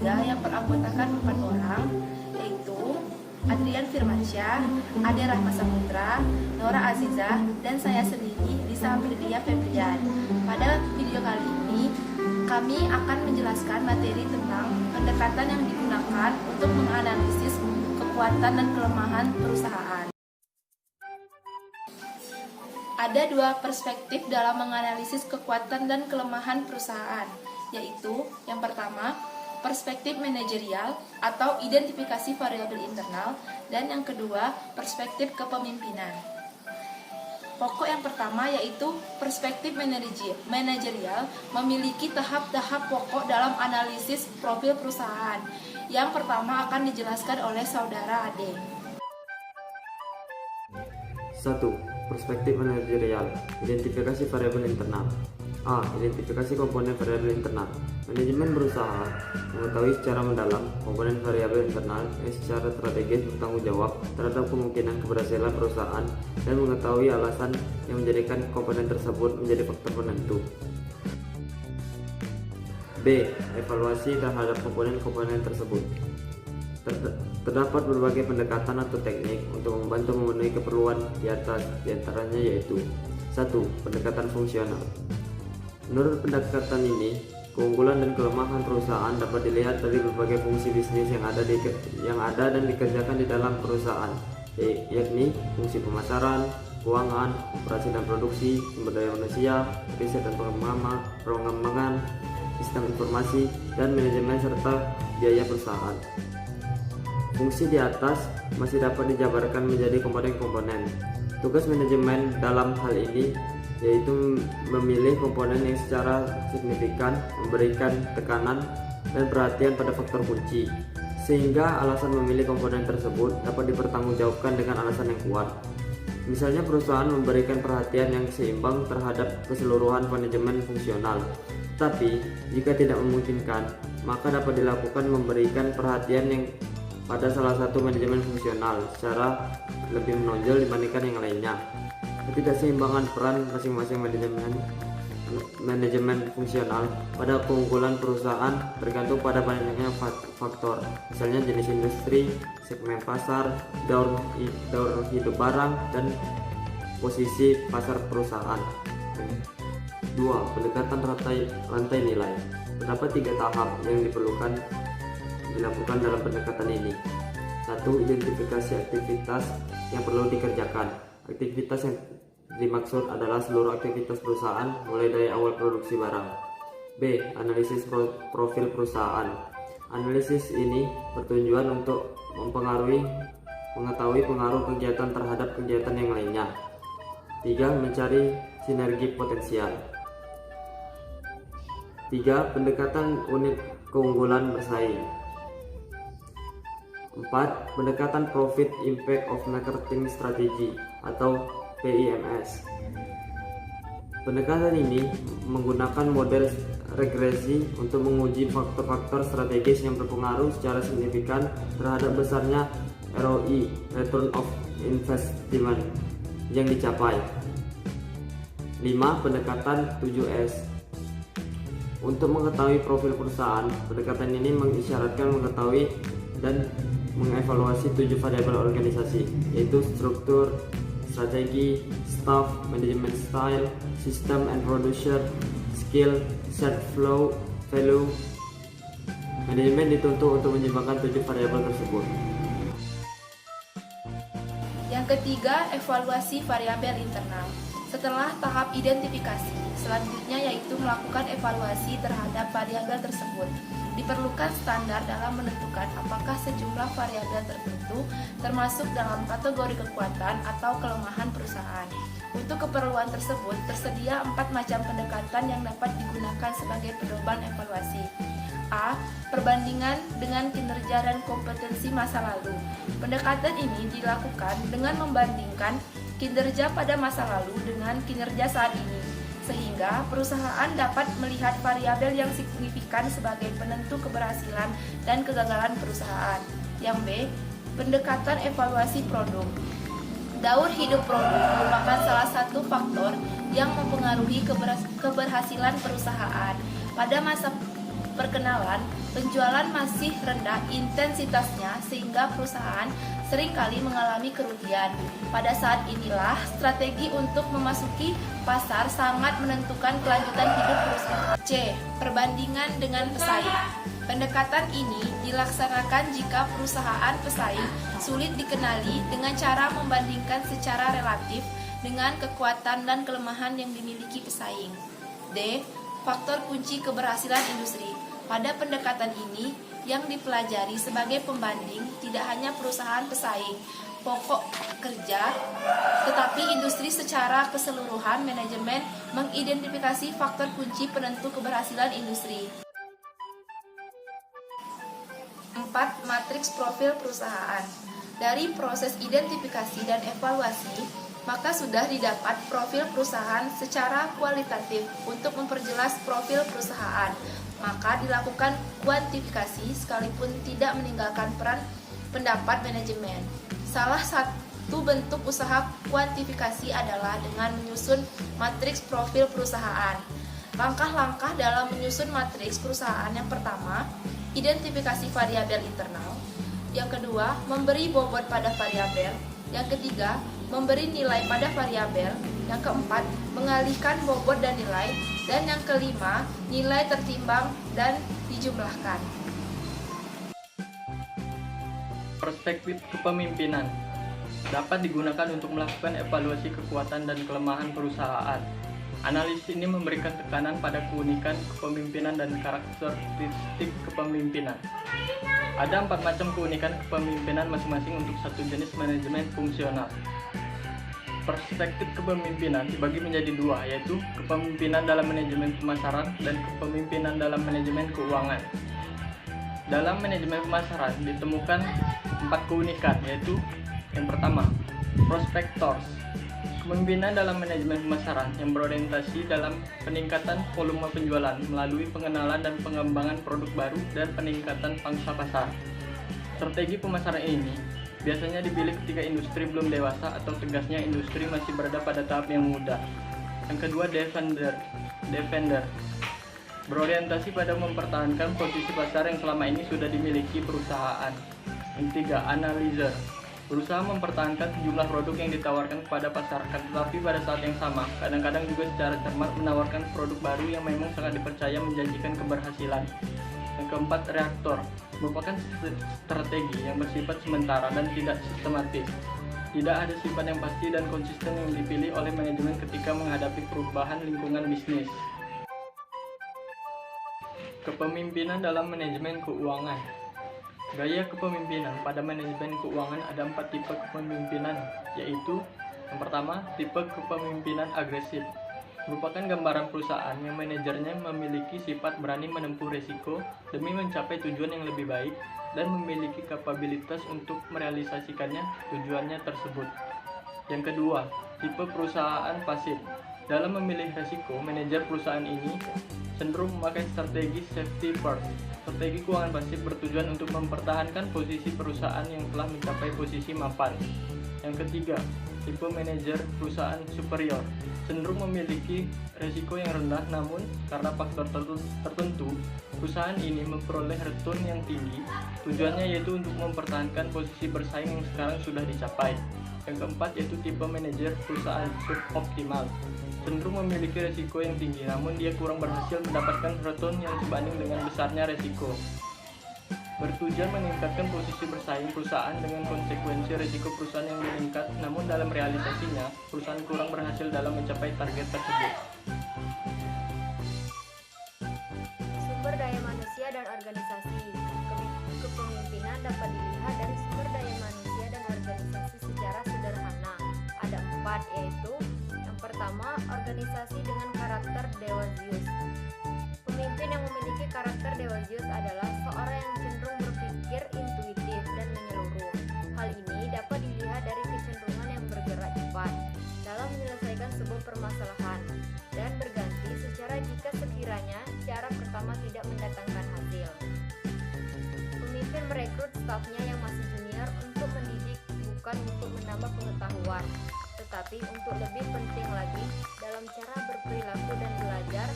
ketiga yang beranggotakan 4 orang, yaitu Adrian Firmansyah, Ade Rahma Saputra, Nora Azizah, dan saya sendiri, Lisa Aprilia Febrian. Pada video kali ini, kami akan menjelaskan materi tentang pendekatan yang digunakan untuk menganalisis kekuatan dan kelemahan perusahaan. Ada dua perspektif dalam menganalisis kekuatan dan kelemahan perusahaan, yaitu yang pertama, perspektif manajerial atau identifikasi variabel internal, dan yang kedua, perspektif kepemimpinan. Pokok yang pertama yaitu perspektif manajerial memiliki tahap-tahap pokok dalam analisis profil perusahaan. Yang pertama akan dijelaskan oleh Saudara Ade. 1. Perspektif manajerial. Identifikasi variabel internal. A. Identifikasi komponen variabel internal. Manajemen berusaha mengetahui secara mendalam komponen variabel internal yang secara strategis bertanggung jawab terhadap kemungkinan keberhasilan perusahaan dan mengetahui alasan yang menjadikan komponen tersebut menjadi faktor penentu. B. Evaluasi terhadap komponen-komponen tersebut. Terdapat berbagai pendekatan atau teknik untuk membantu memenuhi keperluan di atas, diantaranya yaitu 1. Pendekatan fungsional. Menurut pendekatan ini, keunggulan dan kelemahan perusahaan dapat dilihat dari berbagai fungsi bisnis yang ada dan dikerjakan di dalam perusahaan, yakni fungsi pemasaran, keuangan, operasi dan produksi, sumber daya manusia, riset dan pengembangan, sistem informasi, dan manajemen serta biaya perusahaan. Fungsi di atas masih dapat dijabarkan menjadi komponen-komponen. Tugas manajemen dalam hal ini yaitu memilih komponen yang secara signifikan memberikan tekanan dan perhatian pada faktor kunci, sehingga alasan memilih komponen tersebut dapat dipertanggungjawabkan dengan alasan yang kuat. Misalnya perusahaan memberikan perhatian yang seimbang terhadap keseluruhan manajemen fungsional, tapi jika tidak memungkinkan, maka dapat dilakukan memberikan perhatian yang pada salah satu manajemen fungsional secara lebih menonjol dibandingkan yang lainnya. Ketidakseimbangan peran masing-masing manajemen fungsional pada keunggulan perusahaan bergantung pada banyaknya faktor, misalnya jenis industri, segmen pasar, daur hidup barang, dan posisi pasar perusahaan. 2. Pendekatan rantai nilai. Terdapat 3 tahap yang dilakukan dalam pendekatan ini. 1. Identifikasi aktivitas yang perlu dikerjakan. Aktivitas yang dimaksud adalah seluruh aktivitas perusahaan mulai dari awal produksi barang. B. Analisis profil perusahaan. Analisis ini bertujuan untuk mengetahui pengaruh kegiatan terhadap kegiatan yang lainnya. 3. Mencari sinergi potensial. 3. Pendekatan unit keunggulan bersaing. 4. Pendekatan Profit Impact of Marketing Strategy atau PIMS. Pendekatan ini menggunakan model regresi untuk menguji faktor-faktor strategis yang berpengaruh secara signifikan terhadap besarnya ROI (Return of Investment) yang dicapai. 5. Pendekatan 7S. Untuk mengetahui profil perusahaan, pendekatan ini mengisyaratkan mengetahui dan mengevaluasi 7 variabel organisasi, yaitu struktur, strategi, staff, manajemen style, system and producer, skill, set flow, value. Manajemen dituntut untuk menyeimbangkan 7 variabel tersebut. Yang ketiga, evaluasi variabel internal. Setelah tahap identifikasi, selanjutnya yaitu melakukan evaluasi terhadap variabel tersebut. Diperlukan standar dalam menentukan apakah sejumlah variabel tertentu termasuk dalam kategori kekuatan atau kelemahan perusahaan. Untuk keperluan tersebut, tersedia 4 macam pendekatan yang dapat digunakan sebagai pedoman evaluasi. A. Perbandingan dengan kinerja dan kompetensi masa lalu. Pendekatan ini dilakukan dengan membandingkan kinerja pada masa lalu dengan kinerja saat ini, sehingga perusahaan dapat melihat variabel yang signifikan sebagai penentu keberhasilan dan kegagalan perusahaan. Yang B. Pendekatan evaluasi produk. Daur hidup produk merupakan salah satu faktor yang mempengaruhi keberhasilan perusahaan. perkenalan, penjualan masih rendah intensitasnya sehingga perusahaan seringkali mengalami kerugian. Pada saat inilah strategi untuk memasuki pasar sangat menentukan kelanjutan hidup perusahaan. C. Perbandingan dengan pesaing. Pendekatan ini dilaksanakan jika perusahaan pesaing sulit dikenali dengan cara membandingkan secara relatif dengan kekuatan dan kelemahan yang dimiliki pesaing. D. Faktor kunci keberhasilan industri. Pada pendekatan ini, yang dipelajari sebagai pembanding tidak hanya perusahaan pesaing pokok kerja, tetapi industri secara keseluruhan. Manajemen mengidentifikasi faktor kunci penentu keberhasilan industri. 4. Matriks profil perusahaan. Dari proses identifikasi dan evaluasi, maka sudah didapat profil perusahaan secara kualitatif. Untuk memperjelas profil perusahaan, maka dilakukan kuantifikasi sekalipun tidak meninggalkan peran pendapat manajemen. Salah satu bentuk usaha kuantifikasi adalah dengan menyusun matriks profil perusahaan. Langkah-langkah dalam menyusun matriks perusahaan: yang pertama, identifikasi variabel internal. Yang kedua, memberi bobot pada variabel. Yang ketiga, memberi nilai pada variabel. Yang keempat, mengalihkan bobot dan nilai. Dan yang kelima, nilai tertimbang dan dijumlahkan. Perspektif kepemimpinan dapat digunakan untuk melakukan evaluasi kekuatan dan kelemahan perusahaan. Analisis ini memberikan tekanan pada keunikan kepemimpinan dan karakteristik kepemimpinan. Ada 4 macam keunikan kepemimpinan masing-masing untuk satu jenis manajemen fungsional. Perspektif kepemimpinan dibagi menjadi 2, yaitu kepemimpinan dalam manajemen pemasaran dan kepemimpinan dalam manajemen keuangan. Dalam manajemen pemasaran ditemukan 4 keunikan, yaitu yang pertama, prospectors. Kepemimpinan dalam manajemen pemasaran yang berorientasi dalam peningkatan volume penjualan melalui pengenalan dan pengembangan produk baru dan peningkatan pangsa pasar. Strategi pemasaran ini biasanya dipilih ketika industri belum dewasa atau tegasnya industri masih berada pada tahap yang muda. Yang kedua, defender. Berorientasi pada mempertahankan posisi pasar yang selama ini sudah dimiliki perusahaan. Yang ketiga, analyzer. Berusaha mempertahankan sejumlah produk yang ditawarkan kepada pasar, tetapi pada saat yang sama, kadang-kadang juga secara cermat menawarkan produk baru yang memang sangat dipercaya menjanjikan keberhasilan. Yang keempat, reaktor. Merupakan strategi yang bersifat sementara dan tidak sistematis. Tidak ada sifat yang pasti dan konsisten yang dipilih oleh manajemen ketika menghadapi perubahan lingkungan bisnis. Kepemimpinan dalam manajemen keuangan. Gaya kepemimpinan pada manajemen keuangan ada 4 tipe kepemimpinan, yaitu yang pertama, tipe kepemimpinan agresif. Merupakan gambaran perusahaan yang manajernya memiliki sifat berani menempuh risiko demi mencapai tujuan yang lebih baik dan memiliki kapabilitas untuk merealisasikannya tujuannya tersebut. Yang kedua, tipe perusahaan pasif. Dalam memilih risiko, manajer perusahaan ini cenderung memakai strategi safety first. Strategi keuangan pasif bertujuan untuk mempertahankan posisi perusahaan yang telah mencapai posisi mapan. Yang ketiga, tipe manajer perusahaan superior. Cenderung memiliki risiko yang rendah, namun karena faktor tertentu, perusahaan ini memperoleh return yang tinggi. Tujuannya yaitu untuk mempertahankan posisi bersaing yang sekarang sudah dicapai. Yang keempat, yaitu tipe manajer perusahaan suboptimal. Cenderung memiliki risiko yang tinggi, namun dia kurang berhasil mendapatkan return yang sebanding dengan besarnya risiko. Bertujuan meningkatkan posisi bersaing perusahaan dengan konsekuensi risiko perusahaan yang meningkat, namun dalam realisasinya, perusahaan kurang berhasil dalam mencapai target tersebut. Sumber daya manusia dan organisasi. Kepemimpinan dapat dilihat dari sumber daya manusia dan organisasi secara sederhana. Ada 4, yaitu yang pertama, organisasi dengan karakter Dewa Zeus. Pemimpin yang memiliki karakter Dewa Zeus adalah seorang yang cenderung berpikir intuitif dan menyeluruh. Hal ini dapat dilihat dari kecenderungan yang bergerak cepat dalam menyelesaikan sebuah permasalahan dan berganti secara jika sekiranya cara pertama tidak mendatangkan hasil. Pemimpin merekrut stafnya yang masih junior untuk mendidik, bukan untuk menambah pengetahuan, tetapi untuk lebih penting lagi dalam cara berperilaku dan belajar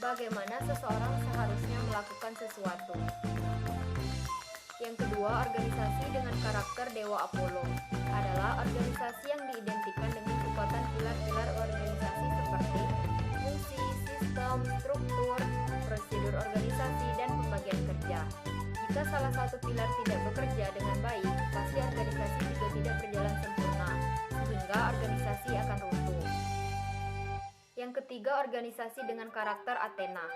bagaimana seseorang seharusnya melakukan sesuatu. Yang kedua, organisasi dengan karakter Dewa Apollo adalah organisasi yang diidentikan dengan kekuatan pilar-pilar organisasi seperti fungsi, sistem, struktur, prosedur organisasi, dan pembagian kerja. Jika salah satu pilar tidak bekerja dengan baik, pasti organisasi juga tidak berjalan sempurna, sehingga organisasi akan runtuh. Yang ketiga, organisasi dengan karakter Athena.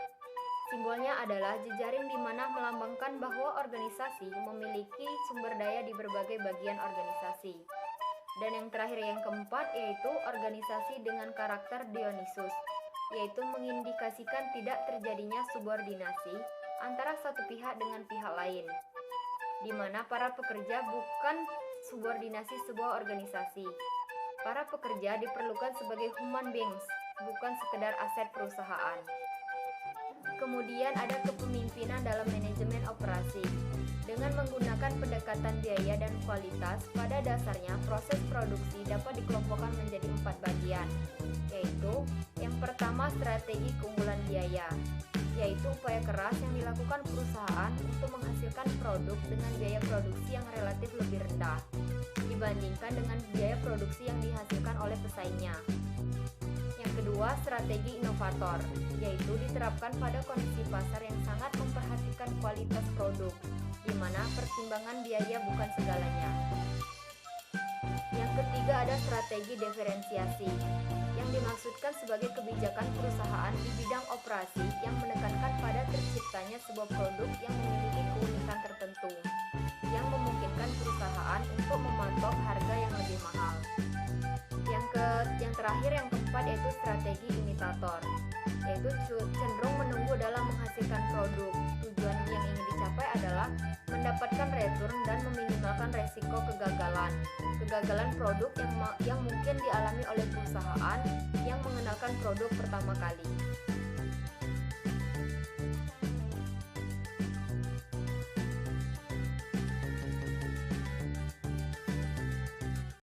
Simbolnya adalah jejaring di mana melambangkan bahwa organisasi memiliki sumber daya di berbagai bagian organisasi. Dan yang terakhir, yang keempat, yaitu organisasi dengan karakter Dionysus, yaitu mengindikasikan tidak terjadinya subordinasi antara satu pihak dengan pihak lain, di mana para pekerja bukan subordinasi sebuah organisasi. Para pekerja diperlukan sebagai human beings, bukan sekedar aset perusahaan. Kemudian ada kepemimpinan dalam manajemen operasi. Dengan menggunakan pendekatan biaya dan kualitas, pada dasarnya proses produksi dapat dikelompokkan menjadi 4 bagian, yaitu yang pertama strategi keunggulan biaya, yaitu upaya keras yang dilakukan perusahaan untuk menghasilkan produk dengan biaya produksi yang relatif lebih rendah dibandingkan dengan biaya produksi yang dihasilkan oleh pesaingnya. Yang kedua, strategi inovator, yaitu diterapkan pada kondisi pasar yang sangat memperhatikan kualitas produk, di mana pertimbangan biaya bukan segalanya. Yang ketiga, ada strategi diferensiasi, yang dimaksudkan sebagai kebijakan perusahaan di bidang operasi yang menekankan pada terciptanya sebuah produk yang memiliki keunikan tertentu, yang memungkinkan perusahaan untuk mematok harga yang lebih mahal. Yang terakhir, yang keempat, yaitu strategi imitator, yaitu cenderung menunggu dalam menghasilkan produk. Tujuan yang ingin dicapai adalah mendapatkan return dan meminimalkan resiko kegagalan produk yang mungkin dialami oleh perusahaan yang mengenalkan produk pertama kali.